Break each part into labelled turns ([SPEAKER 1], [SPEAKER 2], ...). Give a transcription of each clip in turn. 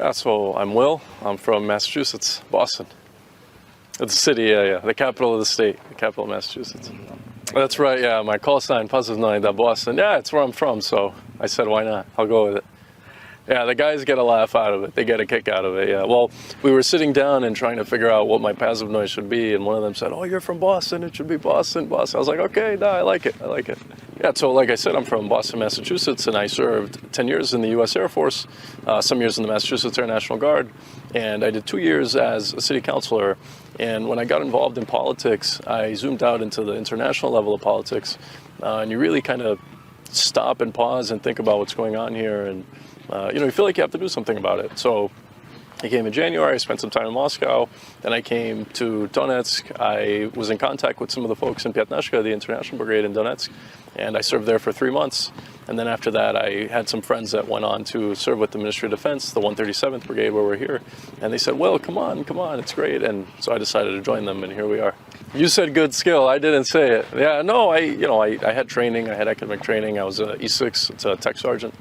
[SPEAKER 1] Yeah, so I'm Will. I'm from Massachusetts, Boston. It's a city, yeah, the capital of the state, the capital of Massachusetts. That's right, yeah, my call sign, +9, Boston. Yeah, it's where I'm from, so I said, why not? I'll go with it. Yeah, the guys get a laugh out of it. They get a kick out of it, yeah. Well, we were sitting down and trying to figure out what my passive noise should be, and one of them said, oh, you're from Boston, it should be Boston, Boston. I was like, okay, no, I like it. Yeah, so like I said, I'm from Boston, Massachusetts, and I served 10 years in the U.S. Air Force, some years in the Massachusetts Air National Guard, and I did 2 years as a city councilor. And when I got involved in politics, I zoomed out into the international level of politics, and you really kind of stop and pause and think about what's going on here, and you feel like you have to do something about it. So I came in January, I spent some time in Moscow, then I came to Donetsk. I was in contact with some of the folks in Pyatnashka, the international brigade in Donetsk, and I served there for 3 months. And then after that, I had some friends that went on to serve with the Ministry of Defense, the 137th Brigade, where we're here. And they said, well, come on, it's great. And so I decided to join them, and here we are. You said good skill. I didn't say it. Yeah, no, I had training. I had academic training. I was an E6, it's a tech sergeant.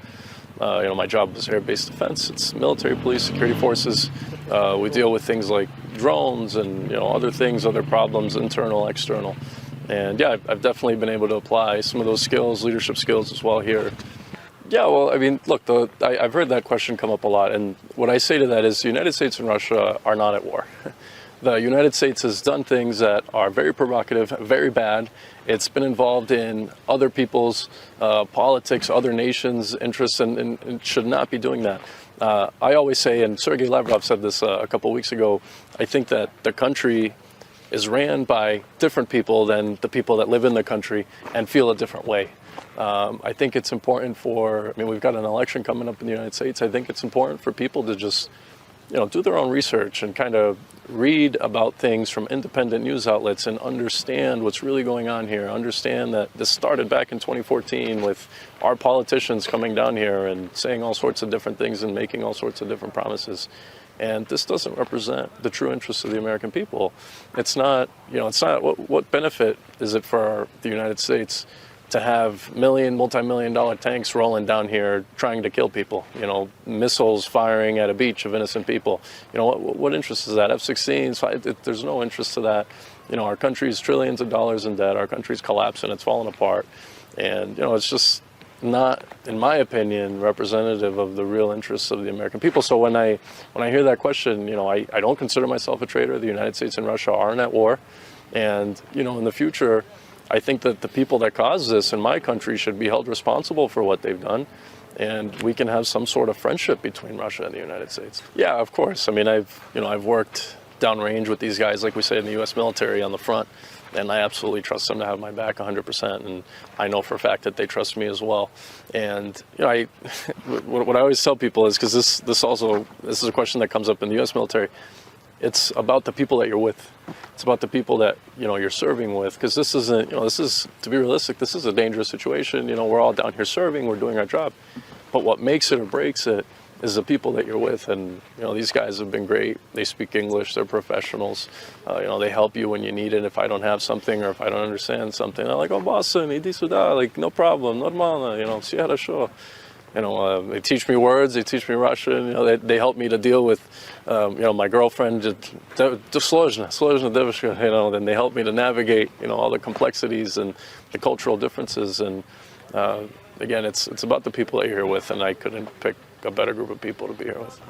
[SPEAKER 1] My job was air-based defense. It's military, police, security forces. We deal with things like drones and other things, other problems, internal, external. And yeah, I've definitely been able to apply some of those skills, leadership skills as well here. Yeah, well, I mean, look, I've heard that question come up a lot, and what I say to that is the United States and Russia are not at war. The United States has done things that are very provocative, very bad. It's been involved in other people's politics, other nations' interests, and should not be doing that. I always say, and Sergei Lavrov said this a couple of weeks ago, I think that the country is ran by different people than the people that live in the country and feel a different way. I think it's important we've got an election coming up in the United States. I think it's important for people to just do their own research and kind of read about things from independent news outlets and understand what's really going on here. Understand that this started back in 2014 with our politicians coming down here and saying all sorts of different things and making all sorts of different promises. And this doesn't represent the true interests of the American people. It's not, what benefit is it for the United States to have multi-million-dollar tanks rolling down here trying to kill people, missiles firing at a beach of innocent people? What interest is that? F-16s, there's no interest to that. Our country's trillions of dollars in debt. Our country's collapsing, it's falling apart. And, it's just not, in my opinion, representative of the real interests of the American people. So when I hear that question, I don't consider myself a traitor. The United States and Russia aren't at war. And, in the future, I think that the people that caused this in my country should be held responsible for what they've done, and we can have some sort of friendship between Russia and the United States. Yeah, of course. I mean, I've worked downrange with these guys, like we say in the U.S. military, on the front, and I absolutely trust them to have my back 100%, and I know for a fact that they trust me as well. And what I always tell people is, because this is a question that comes up in the U.S. military. It's about the people that you're with. It's about the people that you're serving with, because this isn't, to be realistic, this is a dangerous situation. We're all down here serving, we're doing our job, but what makes it or breaks it is the people that you're with. And these guys have been great. They speak English, they're professionals. They help you when you need it. If I don't have something or if I don't understand something, they're like, oh, Boston, iди sюда, like, no problem, нормально, все хорошо. They teach me words, they teach me Russian, they help me to deal with, my girlfriend, сложно девушка, then they help me to navigate, all the complexities and the cultural differences. And again, it's about the people that you're here with, and I couldn't pick a better group of people to be here with.